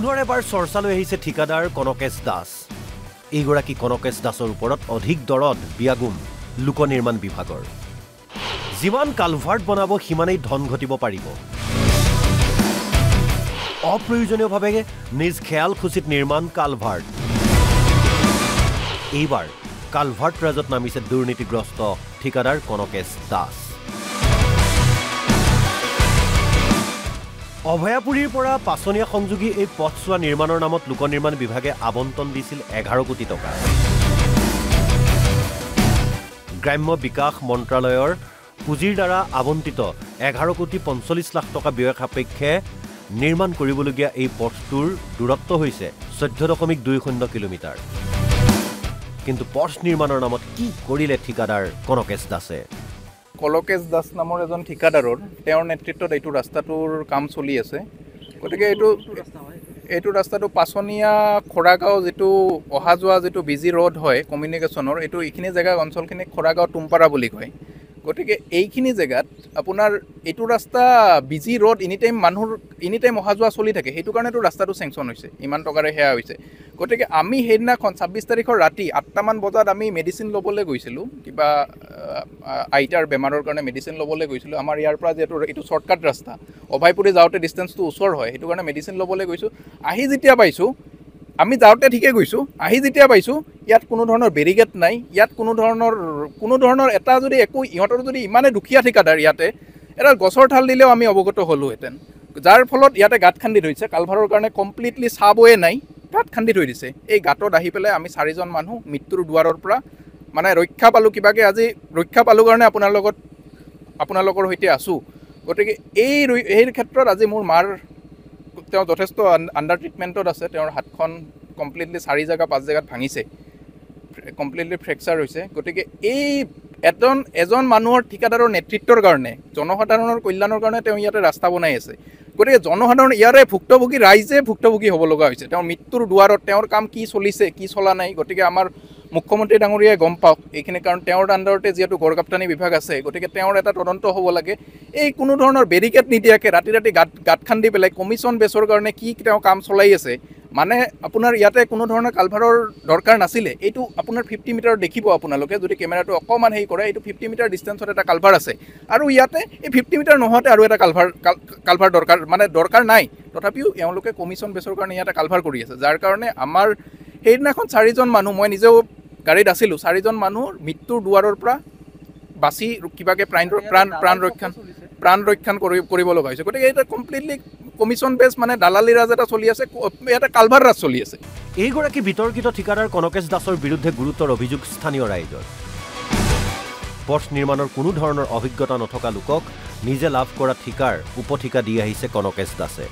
পুনৰ এবাৰ চৰ্চালৈ আহিছে ঠিকাদাৰ কনকেশ দাস। এইগৰাকী কনকেশ দাসৰ ওপৰত অধিক দৰদ বিয়াগুম লোক নিৰ্মাণ বিভাগৰ। যিমান কালভাৰ্ট বনাব সিমানেই ধন ঘটিব পাৰিব। অপ্ৰয়োজনীয়ভাৱে নিজ খেয়াল খুচিত নিৰ্মাণ কালভাৰ্ট। এইবাৰ কালভাৰ্ট ৰাজত নামিছে দুৰ্নীতিগ্ৰস্ত ঠিকাদাৰ কনকেশ দাস। অভয়াপুৰীৰ পৰা পাচনীয়া সংযোগী এই পথছোৱা নিৰ্মাণৰ নামত লোক নিৰ্মাণ বিভাগে আবণ্টন দিছিল 11 কোটি টকা। গ্ৰাম্য বিকাশ মন্ত্ৰালয়ৰ পুঁজিৰ দ্বাৰা আবণ্টিত 11 কোটি 45 লাখ টকা ব্যয় সাপেক্ষে নিৰ্মাণ কৰিবলগীয়া এই পথটোৰ দূৰত্ব হৈছে 14.20 কিলোমিটাৰ। কিন্তু পথ নিৰ্মাণৰ নামত কি কৰিলে ঠিকাদাৰ কনকেশ দাসে? কনকেশ দাস নামৰ এজন ঠিকাদাৰৰ তেওঁৰ নেতৃত্বত এইটো ৰাস্তাটোৰ কাম চলি আছে। গতিকে এইটো ৰাস্তাটো পাচনীয়া খৰাগাঁও যিটো অহা যোৱা যিটো বিজি ৰোড হয় কমিউনিকেশ্যনৰ, এইখিনি জেগা অঞ্চলখিনি খৰাগাঁও টুমপাৰা বুলি কয়। গতিকে এইখিনি জেগাত আপোনাৰ এইটো ৰাস্তা বিজি ৰোড এনি টাইম অহা যোৱা চলি থাকে। সেইটো কাৰণেতো ৰাস্তাটো চেংচন হৈছে, ইমান টকাৰে সেয়া হৈছে। গতিকে আমি সেইদিনাখন 26 তাৰিখৰ ৰাতি 8টামান বজাত আমি মেডিচিন ল'বলৈ গৈছিলোঁ, কিবা আইতাৰ বেমাৰৰ কাৰণে মেডিচিন ল'বলৈ গৈছিলোঁ। আমাৰ ইয়াৰ পৰা যিহেতু এইটো শ্বৰ্টকাট ৰাস্তা, অভয়পুৰী যাওঁতে ডিষ্টেঞ্চটো ওচৰ হয়, সেইটো কাৰণে মেডিচিন ল'বলৈ গৈছোঁ। আহি যেতিয়া পাইছোঁ, আমি যাওঁতে ঠিকে গৈছোঁ, আহি যেতিয়া পাইছোঁ ইয়াত কোনো ধৰণৰ বেৰিকেড নাই, ইয়াত কোনো ধৰণৰ এটা যদি একো ইহঁতৰ যদি ইমানে দুখীয়া ঠিকাদাৰ ইয়াতে এটা গছৰ ঠাল দিলেও আমি অৱগত হ'লোহেঁতেন। যাৰ ফলত ইয়াতে গাঁত খান্দি থৈছে, কালভাৰৰ কাৰণে কমপ্লিটলি চাবৱে নাই, গাঁত খান্দি থৈ দিছে। এই গাঁতত আহি পেলাই আমি 4জন মানুহ মৃত্যুৰ দুৱাৰৰ পৰা মানে ৰক্ষা পালোঁ। কিবাকৈ আজি ৰক্ষা পালোঁ কাৰণে আপোনালোকৰ সৈতে আছোঁ। গতিকে এই ক্ষেত্ৰত আজি মোৰ মাৰ তেওঁ যথেষ্ট আণ্ডাৰ ট্ৰিটমেণ্টত আছে। তেওঁৰ হাতখন কমপ্লিটলি 4 জেগা 5 জেগাত ভাঙিছে, কমপ্লিটলি ফ্ৰেকচাৰ হৈছে। গতিকে এই এজন মানুহৰ ঠিকাদাৰৰ নেতৃত্বৰ কাৰণে, জনসাধাৰণৰ কল্যাণৰ কাৰণে তেওঁ ইয়াতে ৰাস্তা বনাই আছে। গতিকে জনসাধাৰণ ইয়াৰে ভুক্তভোগী, ৰাইজে ভুক্তভোগী হ'ব লগা হৈছে। তেওঁৰ মৃত্যুৰ দুৱাৰত তেওঁৰ কাম কি চলিছে কি চলা নাই। গতিকে আমাৰ মুখ্যমন্ত্ৰী ডাঙৰীয়াই গম পাওক এইখিনি, কাৰণ তেওঁৰ আণ্ডাৰতে যিহেতু গড়কাপ্তানি বিভাগ আছে, গতিকে তেওঁৰ এটা তদন্ত হ'ব লাগে। এই কোনো ধৰণৰ বেৰিকেড নিদিয়াকৈ ৰাতি গাঁত খান্দি পেলাই কমিশ্যন বেছৰ কাৰণে কি তেওঁ কাম চলাই আছে। মানে আপোনাৰ ইয়াতে কোনো ধৰণৰ কালভাৰৰ দৰকাৰ নাছিলে। এইটো আপোনাৰ 50 মিটাৰত দেখিব আপোনালোকে, যদি কেমেৰাটো অকণমান হেৰি কৰে, এইটো 50 মিটাৰ ডিষ্টেঞ্চত এটা কালভাৰ আছে। আৰু ইয়াতে এই 50 মিটাৰ নহওঁতে আৰু এটা কালভাৰ দৰকাৰ নাই। তথাপিও এওঁলোকে কমিশ্যন বেছৰ কাৰণে ইয়াতে কালভাৰ কৰি আছে। যাৰ কাৰণে আমাৰ সেইদিনাখন 4জন মানুহ, মই নিজেও গাড়ীত আছিলোঁ, 4জন মানুহৰ মৃত্যুৰ দুৱাৰৰ পৰা বাচি কিবাকৈ প্ৰাণ ৰক্ষণ কৰিব লগা হৈছে। গতিকে এটা কমপ্লিটলি কমিশ্যন বেছ, মানে দালালি ৰাজ এটা চলি আছে, এটা কালভাৰ ৰাজ চলি আছে। এইগৰাকী বিতৰ্কিত ঠিকাদাৰ কনকেশ দাসৰ বিৰুদ্ধে গুৰুতৰ অভিযোগ স্থানীয় ৰাইজৰ। পথ নিৰ্মাণৰ কোনো ধৰণৰ অভিজ্ঞতা নথকা লোকক নিজে লাভ কৰা ঠিকাৰ উপঠিকা দি আহিছে কনকেশ দাসে।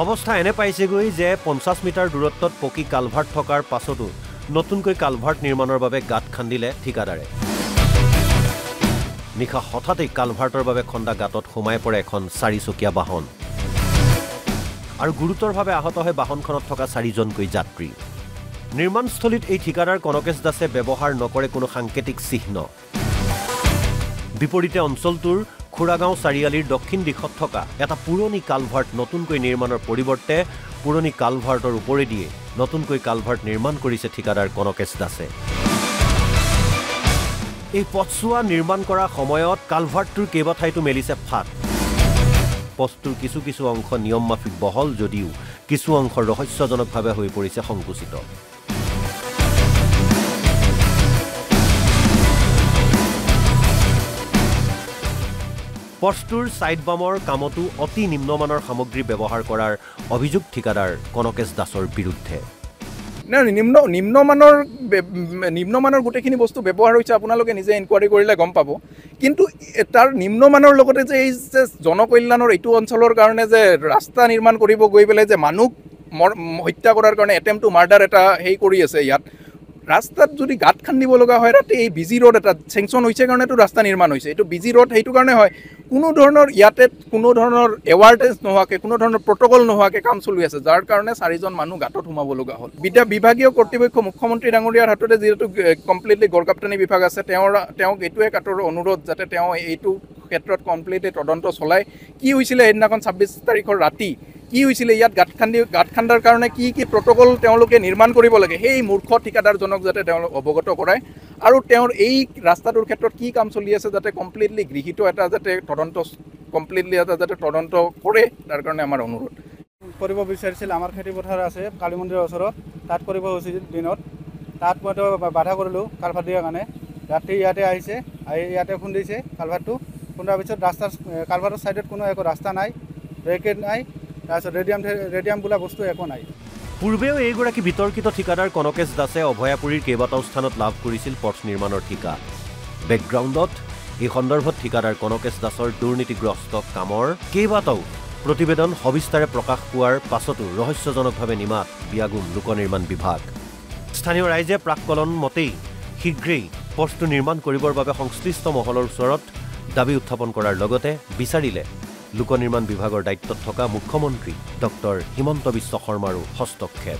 অৱস্থা এনে পাইছেগৈ যে 50 মিটাৰ দূৰত্বত পকী কালভাৰ্ট থকাৰ পাছতো নতুনকৈ কালভাৰ্ট নিৰ্মাণৰ বাবে গাঁত খান্দিলে ঠিকাদাৰে। নিশা হঠাতেই কালভাৰ্টৰ বাবে খন্দা গাঁতত সোমাই পৰে এখন 4চকীয়া বাহন আৰু গুৰুতৰভাৱে আহত হয় বাহনখনত থকা 4জনকৈ যাত্ৰী। নিৰ্মাণস্থলীত এই ঠিকাদাৰ কনকেশ দাসে ব্যৱহাৰ নকৰে কোনো সাংকেতিক চিহ্ন। বিপৰীতে অঞ্চলটোৰ খুৰাগাঁও চাৰিআলিৰ দক্ষিণ দিশত থকা এটা পুৰণি কালভাৰ্ট নতুনকৈ নিৰ্মাণৰ পৰিৱৰ্তে পুৰণি কালভাৰ্টৰ ওপৰেদিয়ে নতুনকৈ কালভাৰ্ট নিৰ্মাণ কৰিছে ঠিকাদাৰ কনকেশ দাসে। এই পথছোৱা নিৰ্মাণ কৰা সময়ত কালভাৰ্টটোৰ কেইবাঠাইতো মেলিছে ফাট। পথটোৰ কিছু অংশ নিয়ম মাফিক বহল যদিও কিছু অংশ ৰহস্যজনকভাৱে হৈ পৰিছে সংকুচিত। পথটোৰ ছাইড বামৰ কামতো অতি নিম্নমানৰ সামগ্ৰী ব্যৱহাৰ কৰাৰ অভিযোগ ঠিকাদাৰ কনকেশ দাসৰ বিৰুদ্ধে। নিম্নমানৰ গোটেইখিনি বস্তু ব্যৱহাৰ হৈছে, আপোনালোকে নিজে ইনকুৱাৰী কৰিলে গম পাব। কিন্তু তাৰ নিম্নমানৰ লগতে যে এই যে জনকল্যাণৰ এইটো অঞ্চলৰ কাৰণে যে ৰাস্তা নিৰ্মাণ কৰিব গৈ পেলাই যে মানুহ হত্যা কৰাৰ কাৰণে এটেম্প টু মাৰ্ডাৰ এটা হেৰি কৰি আছে। ইয়াত ৰাস্তাত যদি গাঁত খান্দিব লগা হয়, ৰাতি এই বিজি ৰোড এটা চেংচন হৈছে কাৰণেতো ৰাস্তা নিৰ্মাণ হৈছে। এইটো বিজি ৰোড সেইটো কাৰণে হয়। কোনো ধৰণৰ ইয়াতে কোনো ধৰণৰ এৱাৰনেছ নোহোৱাকৈ, কোনো ধৰণৰ প্ৰট'কল নোহোৱাকৈ কাম চলি আছে, যাৰ কাৰণে 4জন মানুহ গাঁতত সোমাব লগা হ'ল। বিভাগীয় কৰ্তৃপক্ষ মুখ্যমন্ত্ৰী ডাঙৰীয়াৰ হাততে যিহেতু কমপ্লিটলি গড়কাপ্তানি বিভাগ আছে, তেওঁক এইটোৱে কাটৰ অনুৰোধ যাতে তেওঁ এইটো ক্ষেত্ৰত কমপ্লিটলি তদন্ত চলাই কি হৈছিলে সেইদিনাখন 26 তাৰিখৰ ৰাতি কি হৈছিলে ইয়াত গাঁত খান্দাৰ কাৰণে কি প্ৰট'কল তেওঁলোকে নিৰ্মাণ কৰিব লাগে সেই মূৰ্খ ঠিকাদাৰজনক যাতে তেওঁলোক অৱগত কৰায় আৰু তেওঁৰ এই ৰাস্তাটোৰ ক্ষেত্ৰত কি কাম চলি আছে যাতে কমপ্লিটলি গৃহীত এটা যাতে তদন্ত কমপ্লিটলি এটা যাতে তদন্ত কৰে তাৰ কাৰণে আমাৰ অনুৰোধ কৰিব বিচাৰিছিল আমাৰ খেতি পথাৰ আছে কালী মন্দিৰৰ ওচৰত তাত কৰিব হৈছিল দিনত তাত মইতো বাধা কৰিলোঁ কালভাৰ দিয়াৰ কাৰণে ৰাতি ইয়াতে আহিছে আহি ইয়াতে খুন্দিছে কালভাৰটো খুন্দাৰ পিছত ৰাস্তাৰ কালভাৰৰ ছাইডত কোনো একো ৰাস্তা নাই ব্ৰেকেট নাই তাৰপিছত ৰেডিয়াম বোলা বস্তু একো নাই পূৰ্বেও এইগৰাকী বিতৰ্কিত ঠিকাদাৰ কনকেশ দাসে অভয়াপুৰীৰ কেইবাটাও স্থানত লাভ কৰিছিল পথ নিৰ্মাণৰ ঠিকা বেকগ্ৰাউণ্ডত এই সন্দৰ্ভত ঠিকাদাৰ কনকেশ দাসৰ দুৰ্নীতিগ্ৰস্ত কামৰ কেইবাটাও প্ৰতিবেদন সবিস্তাৰে প্ৰকাশ পোৱাৰ পাছতো ৰহস্যজনকভাৱে নিমাত বিয়াগুম লোক নিৰ্মাণ বিভাগ স্থানীয় ৰাইজে প্ৰাক্কলন মতেই শীঘ্ৰেই পথটো নিৰ্মাণ কৰিবৰ বাবে সংশ্লিষ্ট মহলৰ ওচৰত দাবী উত্থাপন কৰাৰ লগতে বিচাৰিলে লোক নিৰ্মাণ বিভাগৰ দায়িত্বত থকা মুখ্যমন্ত্ৰী ডক্টৰ হিমন্ত বিশ্ব শৰ্মাৰো হস্তক্ষেপ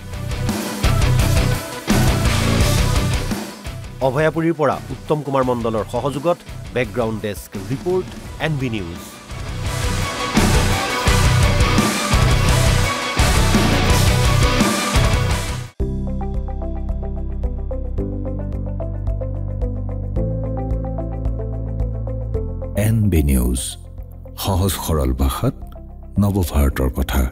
অভয়াপুৰীৰ পৰা উত্তম কুমাৰ মণ্ডলৰ সহযোগত background desk report NB news NB news সহজ সৰল ভাষাত নৱভাৰতৰ কথা